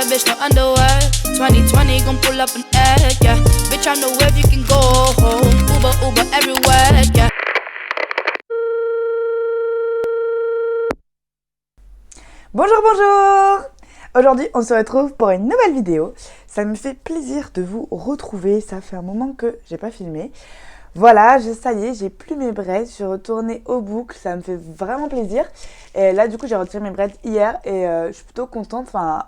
bad bitch, no underwear. 2020 gon' pull up an egg, yeah. Bitch, I know where you can go home. Uber, Uber everywhere, yeah. Bonjour, bonjour! Aujourd'hui, on se retrouve pour une nouvelle vidéo. Ça me fait plaisir de vous retrouver. Ça fait un moment que j'ai pas filmé. Voilà, ça y est, j'ai plus mes braids. Je suis retournée aux boucles. Ça me fait vraiment plaisir. Et là, du coup, j'ai retiré mes braids hier et je suis plutôt contente. Enfin,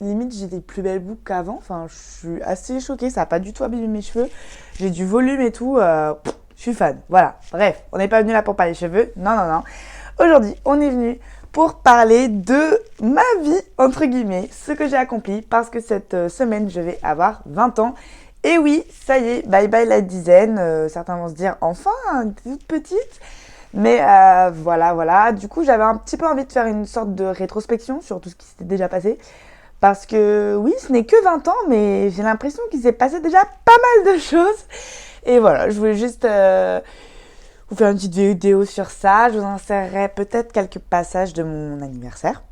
limite, j'ai des plus belles boucles qu'avant. Enfin, je suis assez choquée. Ça n'a pas du tout abîmé mes cheveux. J'ai du volume et tout. Je suis fan. Voilà. Bref, on n'est pas venu là pour parler cheveux. Non, non, non. Aujourd'hui, on est venu pour parler de ma vie, entre guillemets, ce que j'ai accompli, parce que cette semaine, je vais avoir 20 ans. Et oui, ça y est, bye bye la dizaine. Certains vont se dire, enfin, toute petite. Mais voilà. Du coup, j'avais un petit peu envie de faire une sorte de rétrospection sur tout ce qui s'était déjà passé. Parce que oui, ce n'est que 20 ans, mais j'ai l'impression qu'il s'est passé déjà pas mal de choses. Et voilà, je voulais juste vous faire une petite vidéo sur ça. Je vous insérerai peut-être quelques passages de mon anniversaire.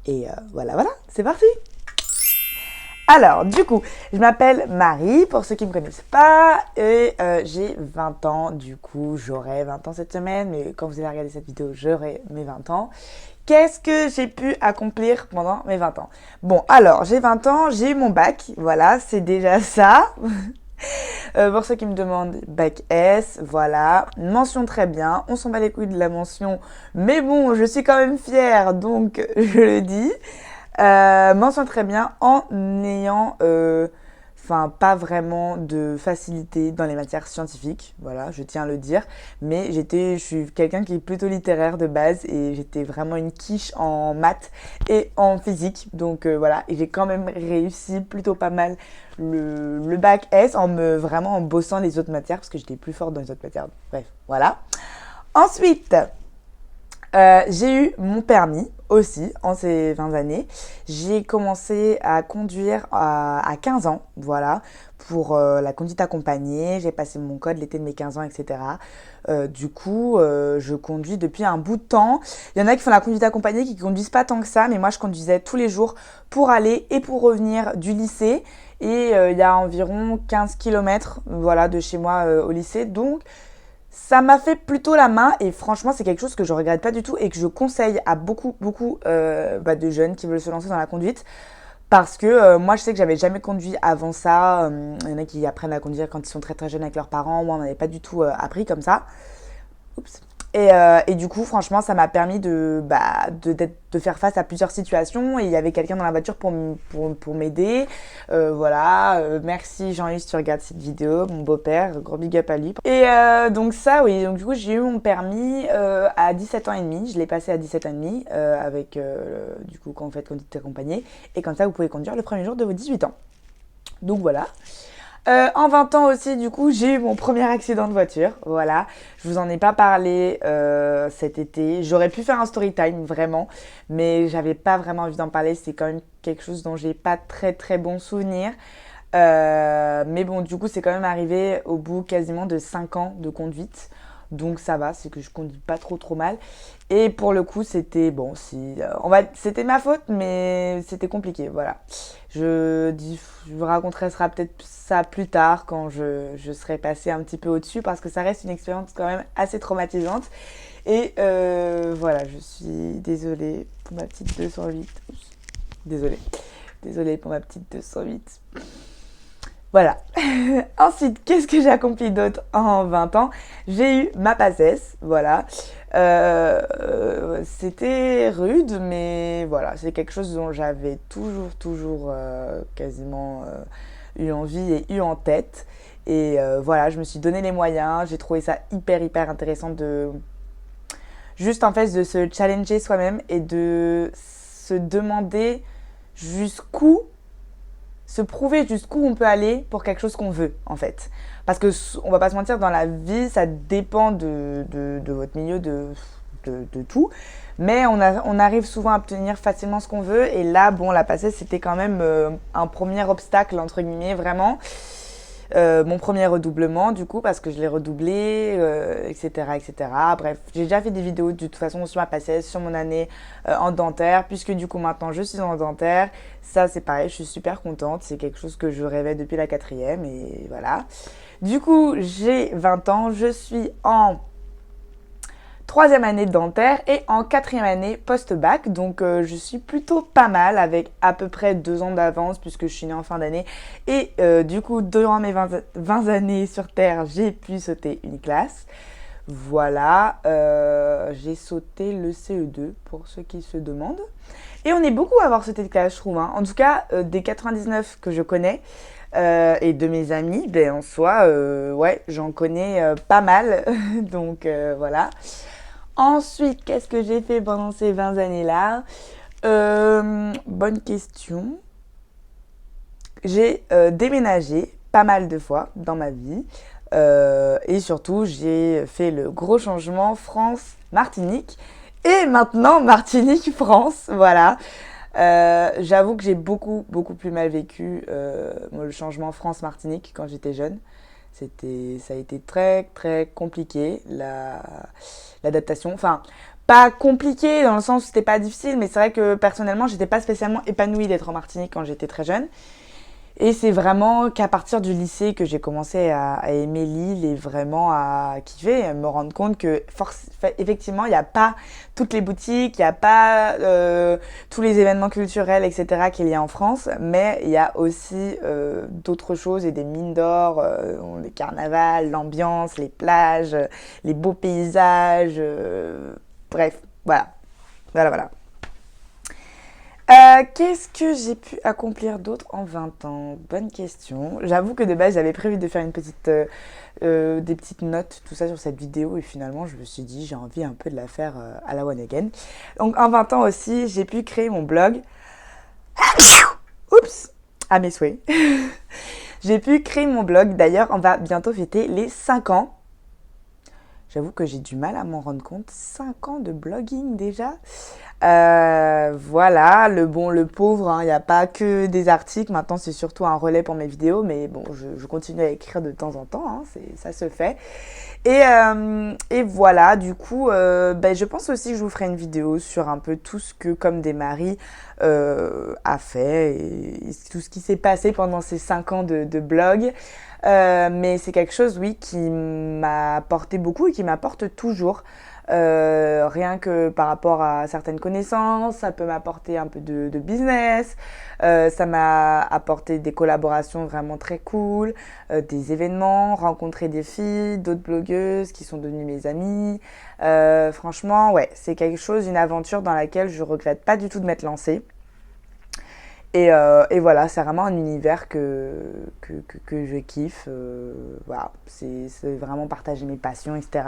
Et voilà, c'est parti. Alors, du coup, je m'appelle Marie, pour ceux qui ne me connaissent pas, et j'ai 20 ans. Du coup, j'aurai 20 ans cette semaine, mais quand vous allez regarder cette vidéo, j'aurai mes 20 ans. Qu'est-ce que j'ai pu accomplir pendant mes 20 ans? Bon, alors, j'ai 20 ans, j'ai eu mon bac, voilà, c'est déjà ça. Pour ceux qui me demandent, bac S, voilà, mention très bien, on s'en bat les couilles de la mention, mais bon, je suis quand même fière, donc je le dis. Mention très bien en ayant pas vraiment de facilité dans les matières scientifiques, voilà, je tiens à le dire, mais je suis quelqu'un qui est plutôt littéraire de base et j'étais vraiment une quiche en maths et en physique, donc voilà, et j'ai quand même réussi plutôt pas mal le bac S vraiment en bossant les autres matières parce que j'étais plus forte dans les autres matières, bref, voilà. Ensuite, j'ai eu mon permis aussi en ces 20 années. J'ai commencé à conduire à 15 ans, voilà, pour la conduite accompagnée. J'ai passé mon code l'été de mes 15 ans, etc. Du coup, je conduis depuis un bout de temps. Il y en a qui font la conduite accompagnée, qui ne conduisent pas tant que ça, mais moi, je conduisais tous les jours pour aller et pour revenir du lycée. Et il y a environ 15 km voilà, de chez moi au lycée. Donc, ça m'a fait plutôt la main et franchement, c'est quelque chose que je regrette pas du tout et que je conseille à beaucoup de jeunes qui veulent se lancer dans la conduite. Parce que moi, je sais que j'avais jamais conduit avant ça. Il y en a qui apprennent à conduire quand ils sont très très jeunes avec leurs parents. Moi, on n'avait pas du tout appris comme ça. Oups. Et du coup, franchement, ça m'a permis de faire face à plusieurs situations. Et il y avait quelqu'un dans la voiture pour m'aider. Voilà. Merci Jean-Yves si tu regardes cette vidéo. Mon beau-père, gros big up à lui. Et donc ça, oui. Donc du coup, j'ai eu mon permis à 17 ans et demi. Je l'ai passé à 17 ans et demi avec, du coup, quand vous faites conduite accompagnée. Et comme ça, vous pouvez conduire le premier jour de vos 18 ans. Donc voilà. En 20 ans aussi, du coup, j'ai eu mon premier accident de voiture, voilà. Je vous en ai pas parlé cet été. J'aurais pu faire un story time, vraiment, mais j'avais pas vraiment envie d'en parler. C'est quand même quelque chose dont j'ai pas très très bon souvenir. Mais bon, du coup, c'est quand même arrivé au bout quasiment de 5 ans de conduite. Donc ça va, c'est que je conduis pas trop mal. Et pour le coup, c'était c'était ma faute, mais c'était compliqué, voilà. Je vous raconterai peut-être ça plus tard quand je serai passée un petit peu au-dessus parce que ça reste une expérience quand même assez traumatisante. Et voilà, je suis désolée pour ma petite 208. Désolée pour ma petite 208. Voilà. Ensuite, qu'est-ce que j'ai accompli d'autre en 20 ans? J'ai eu ma PACES, voilà. C'était rude, mais voilà, c'est quelque chose dont j'avais toujours quasiment eu envie et eu en tête. Et voilà, je me suis donné les moyens. J'ai trouvé ça hyper intéressant de juste en fait de se challenger soi-même et de se demander se prouver jusqu'où on peut aller pour quelque chose qu'on veut, en fait. Parce que, on va pas se mentir, dans la vie, ça dépend de votre milieu, de tout. Mais on arrive souvent à obtenir facilement ce qu'on veut. Et là, bon, la PACES, c'était quand même un premier obstacle, entre guillemets, vraiment. mon premier redoublement du coup parce que je l'ai redoublé, etc., etc. Bref, j'ai déjà fait des vidéos de toute façon sur ma PACES, sur mon année en dentaire, puisque du coup maintenant je suis en dentaire. Ça c'est pareil, je suis super contente, c'est quelque chose que je rêvais depuis la 4e et voilà. Du coup j'ai 20 ans, je suis en 3e année de dentaire et en 4e année post-bac. Donc je suis plutôt pas mal avec à peu près 2 ans d'avance puisque je suis née en fin d'année. Et du coup, durant mes 20 années sur Terre, j'ai pu sauter une classe. Voilà, j'ai sauté le CE2 pour ceux qui se demandent. Et on est beaucoup à avoir sauté de classe, je trouve. Hein. En tout cas, des 99 que je connais et de mes amis, ben, en soi, ouais, j'en connais pas mal. Donc voilà. Ensuite, qu'est-ce que j'ai fait pendant ces 20 années-là? Bonne question. J'ai déménagé pas mal de fois dans ma vie. Et surtout, j'ai fait le gros changement France-Martinique. Et maintenant, Martinique-France. Voilà. J'avoue que j'ai beaucoup plus mal vécu le changement France-Martinique quand j'étais jeune. Ça a été très compliqué, l'adaptation. Enfin, pas compliqué dans le sens où c'était pas difficile, mais c'est vrai que personnellement, j'étais pas spécialement épanouie d'être en Martinique quand j'étais très jeune. Et c'est vraiment qu'à partir du lycée que j'ai commencé à aimer l'île et vraiment à kiffer, à me rendre compte que effectivement, il n'y a pas toutes les boutiques, il n'y a pas tous les événements culturels, etc. qu'il y a en France, mais il y a aussi d'autres choses et des mines d'or, les carnavals, l'ambiance, les plages, les beaux paysages, bref, voilà. Qu'est-ce que j'ai pu accomplir d'autre en 20 ans? Bonne question. J'avoue que de base, j'avais prévu de faire des petites notes, tout ça sur cette vidéo. Et finalement, je me suis dit, j'ai envie un peu de la faire à la one again. Donc, en 20 ans aussi, j'ai pu créer mon blog. Oups! À mes souhaits. J'ai pu créer mon blog. D'ailleurs, on va bientôt fêter les 5 ans. J'avoue que j'ai du mal à m'en rendre compte. 5 ans de blogging déjà. Voilà, le bon, le pauvre, hein, il n'y a pas que des articles. Maintenant, c'est surtout un relais pour mes vidéos. Mais bon, je continue à écrire de temps en temps. Hein, ça se fait. Et voilà, du coup, je pense aussi que je vous ferai une vidéo sur un peu tout ce que Comme des Maris a fait et tout ce qui s'est passé pendant ces 5 ans de blog. Mais c'est quelque chose, oui, qui m'a apporté beaucoup et qui m'apporte toujours. Rien que par rapport à certaines connaissances, ça peut m'apporter un peu de business, ça m'a apporté des collaborations vraiment très cool, des événements, rencontrer des filles, d'autres blogueuses qui sont devenues mes amies. Franchement, ouais, c'est quelque chose, une aventure dans laquelle je regrette pas du tout de m'être lancée. Et voilà, c'est vraiment un univers que je kiffe. Voilà, c'est vraiment partager mes passions, etc.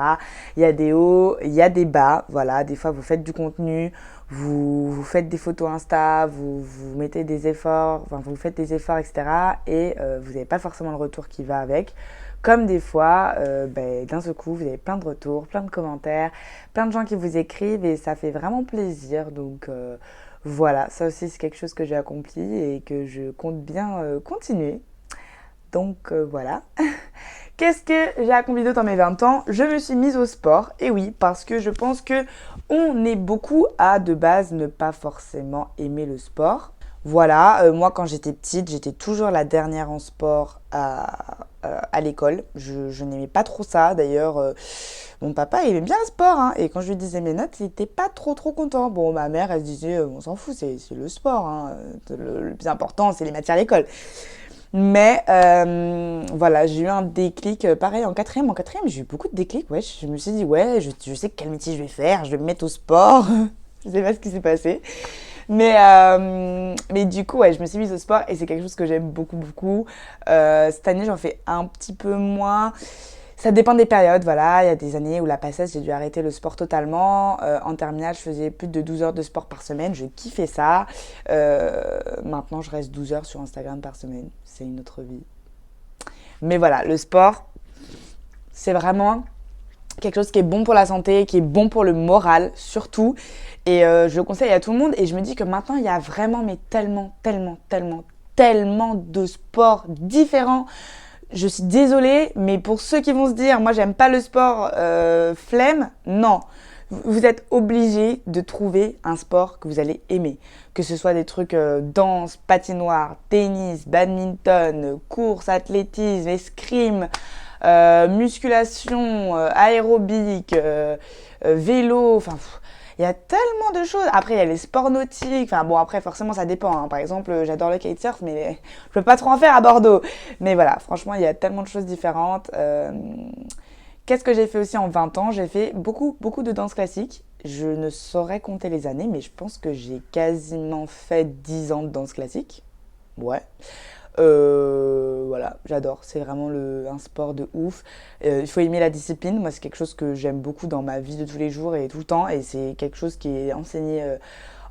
Il y a des hauts, il y a des bas. Voilà, des fois vous faites du contenu, vous faites des photos Insta, vous mettez des efforts, enfin vous faites des efforts, etc. Et vous n'avez pas forcément le retour qui va avec. Comme des fois, d'un seul coup, vous avez plein de retours, plein de commentaires, plein de gens qui vous écrivent et ça fait vraiment plaisir. Donc voilà, ça aussi c'est quelque chose que j'ai accompli et que je compte bien continuer. Donc voilà. Qu'est-ce que j'ai accompli d'autre dans mes 20 ans? Je me suis mise au sport. Et oui, parce que je pense que on est beaucoup à de base ne pas forcément aimer le sport. Voilà, moi quand j'étais petite, j'étais toujours la dernière en sport à l'école. Je n'aimais pas trop ça. D'ailleurs, mon papa il aimait bien le sport. Hein, et quand je lui disais mes notes, il n'était pas trop content. Bon, ma mère, elle se disait, on s'en fout, c'est le sport. Hein, le plus important, c'est les matières à l'école. Mais voilà, j'ai eu un déclic, pareil, en quatrième, j'ai eu beaucoup de déclics. Ouais, je me suis dit, ouais, je sais quel métier je vais faire, je vais me mettre au sport. Je sais pas ce qui s'est passé. Mais du coup, ouais, je me suis mise au sport et c'est quelque chose que j'aime beaucoup. Cette année, j'en fais un petit peu moins. Ça dépend des périodes, voilà. Il y a des années où la PACES, j'ai dû arrêter le sport totalement. En terminale, je faisais plus de 12 heures de sport par semaine. Je kiffais ça. Maintenant, je reste 12 heures sur Instagram par semaine. C'est une autre vie. Mais voilà, le sport, c'est vraiment quelque chose qui est bon pour la santé, qui est bon pour le moral surtout. Et je le conseille à tout le monde. Et je me dis que maintenant, il y a vraiment mais tellement de sports différents. je suis désolée, mais pour ceux qui vont se dire, moi j'aime pas le sport, flemme, non. Vous êtes obligé de trouver un sport que vous allez aimer. Que ce soit des trucs danse, patinoire, tennis, badminton, course, athlétisme, escrime, musculation, aérobic, vélo, enfin... Il y a tellement de choses. Après, il y a les sports nautiques. Enfin, bon, après, forcément, ça dépend. Hein. Par exemple, j'adore le kitesurf, mais je peux pas trop en faire à Bordeaux. Mais voilà, franchement, il y a tellement de choses différentes. Qu'est-ce que j'ai fait aussi en 20 ans? J'ai fait beaucoup, beaucoup de danse classique. Je ne saurais compter les années, mais je pense que j'ai quasiment fait 10 ans de danse classique. Ouais. Voilà, j'adore. C'est vraiment un sport de ouf. Il faut aimer la discipline. Moi, c'est quelque chose que j'aime beaucoup dans ma vie de tous les jours et tout le temps. Et c'est quelque chose qui est enseigné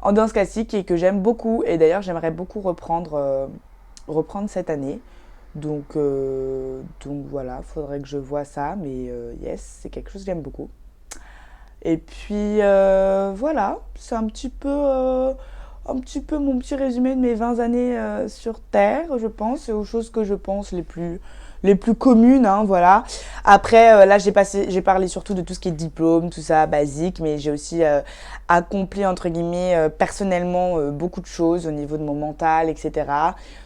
en danse classique et que j'aime beaucoup. Et d'ailleurs, j'aimerais beaucoup reprendre cette année. Donc voilà, faudrait que je vois ça. Mais yes, c'est quelque chose que j'aime beaucoup. Et puis voilà, c'est un petit peu mon petit résumé de mes 20 années sur Terre, je pense, et aux choses que je pense les plus communes, hein, voilà. Après, là, j'ai parlé surtout de tout ce qui est diplôme, tout ça, basique, mais j'ai aussi accompli, entre guillemets, personnellement, beaucoup de choses au niveau de mon mental, etc.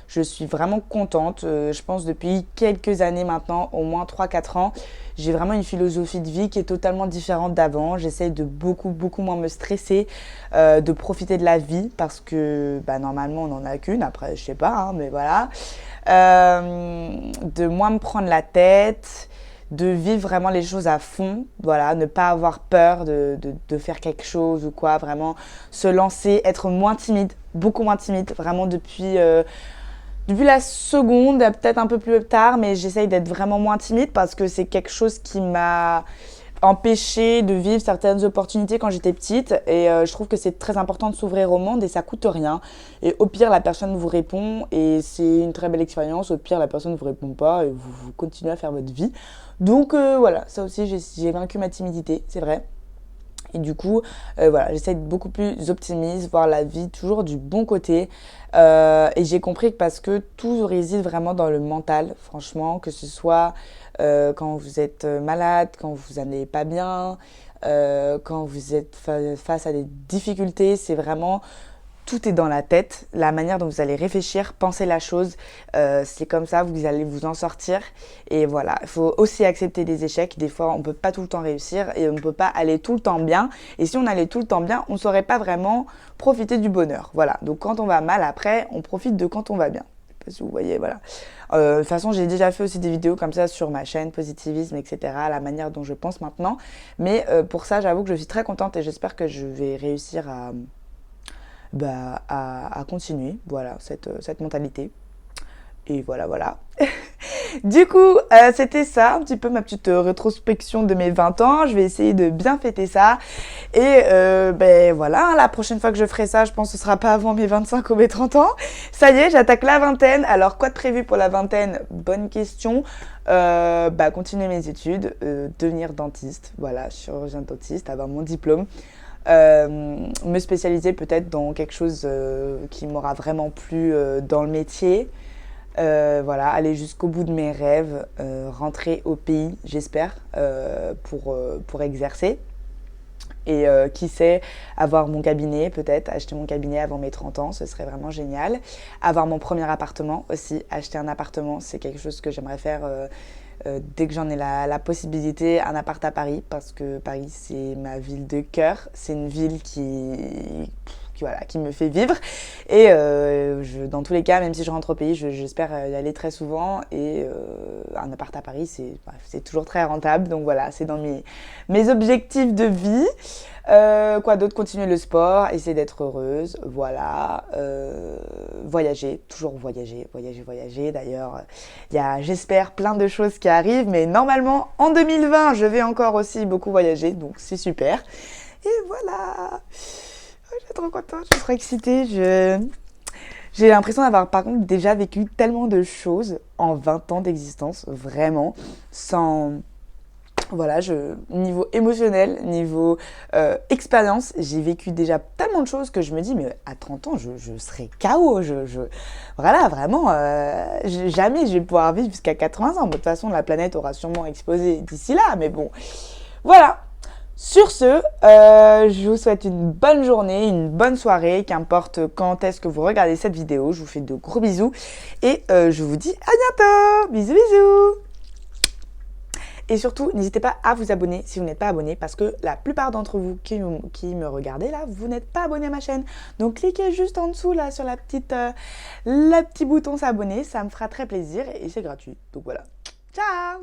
Je suis vraiment contente. Je pense depuis quelques années maintenant, au moins 3-4 ans, j'ai vraiment une philosophie de vie qui est totalement différente d'avant. J'essaye de beaucoup, beaucoup moins me stresser, de profiter de la vie parce que bah, normalement, on n'en a qu'une. Après, je sais pas, hein, mais voilà. De moins me prendre la tête, de vivre vraiment les choses à fond, voilà, ne pas avoir peur de faire quelque chose ou quoi, vraiment se lancer, être moins timide, beaucoup moins timide, vraiment depuis la seconde, peut-être un peu plus tard, mais j'essaye d'être vraiment moins timide parce que c'est quelque chose qui m'a empêché de vivre certaines opportunités quand j'étais petite et je trouve que c'est très important de s'ouvrir au monde et ça coûte rien et au pire la personne vous répond et c'est une très belle expérience, au pire la personne ne vous répond pas et vous continuez à faire votre vie, donc voilà, ça aussi j'ai vaincu ma timidité, c'est vrai. Et du coup, voilà, j'essaie d'être beaucoup plus optimiste, voir la vie toujours du bon côté. Et j'ai compris que parce que tout réside vraiment dans le mental, franchement, que ce soit quand vous êtes malade, quand vous n'allez pas bien, quand vous êtes face à des difficultés, c'est vraiment... Tout est dans la tête, la manière dont vous allez réfléchir, penser la chose, c'est comme ça, vous allez vous en sortir. Et voilà, il faut aussi accepter des échecs. Des fois, on ne peut pas tout le temps réussir et on ne peut pas aller tout le temps bien. Et si on allait tout le temps bien, on ne saurait pas vraiment profiter du bonheur. Voilà, donc quand on va mal après, on profite de quand on va bien. Je sais pas si vous voyez, voilà. De toute façon, j'ai déjà fait aussi des vidéos comme ça sur ma chaîne, positivisme, etc., la manière dont je pense maintenant. Mais pour ça, j'avoue que je suis très contente et j'espère que je vais réussir à continuer, voilà, cette mentalité. Et voilà. Du coup, c'était ça, un petit peu ma petite rétrospection de mes 20 ans. Je vais essayer de bien fêter ça. Et voilà, la prochaine fois que je ferai ça, je pense que ce sera pas avant mes 25 ou mes 30 ans. Ça y est, j'attaque la vingtaine. Alors, quoi de prévu pour la vingtaine? Bonne question. Continuer mes études, devenir dentiste, voilà, chirurgien dentiste, avoir mon diplôme. Me spécialiser peut-être dans quelque chose qui m'aura vraiment plu dans le métier, voilà, aller jusqu'au bout de mes rêves, rentrer au pays, j'espère, pour exercer et qui sait, avoir mon cabinet peut-être, acheter mon cabinet avant mes 30 ans, ce serait vraiment génial. Avoir mon premier appartement aussi, acheter un appartement, c'est quelque chose que j'aimerais faire dès que j'en ai la possibilité, un appart à Paris, parce que Paris c'est ma ville de cœur, c'est une ville qui me fait vivre et dans tous les cas, même si je rentre au pays, j'espère y aller très souvent et un appart à Paris c'est toujours très rentable, donc voilà, c'est dans mes objectifs de vie. Quoi d'autre? Continuer le sport, essayer d'être heureuse, voilà, voyager, toujours voyager. D'ailleurs, il y a, j'espère, plein de choses qui arrivent, mais normalement, en 2020, je vais encore aussi beaucoup voyager, donc c'est super. Et voilà, je suis trop contente, je suis trop excitée, j'ai l'impression d'avoir par contre déjà vécu tellement de choses en 20 ans d'existence, vraiment, sans Voilà, niveau émotionnel, niveau expérience, j'ai vécu déjà tellement de choses que je me dis, mais à 30 ans, je serai KO. Voilà, vraiment, jamais je vais pouvoir vivre jusqu'à 80 ans. De toute façon, la planète aura sûrement explosé d'ici là, mais bon, voilà. Sur ce, je vous souhaite une bonne journée, une bonne soirée, qu'importe quand est-ce que vous regardez cette vidéo. Je vous fais de gros bisous et je vous dis à bientôt. Bisous, bisous. Et surtout, n'hésitez pas à vous abonner si vous n'êtes pas abonné parce que la plupart d'entre vous qui me regardez là, vous n'êtes pas abonné à ma chaîne. Donc cliquez juste en dessous là sur le petit bouton s'abonner, ça me fera très plaisir et c'est gratuit. Donc voilà. Ciao!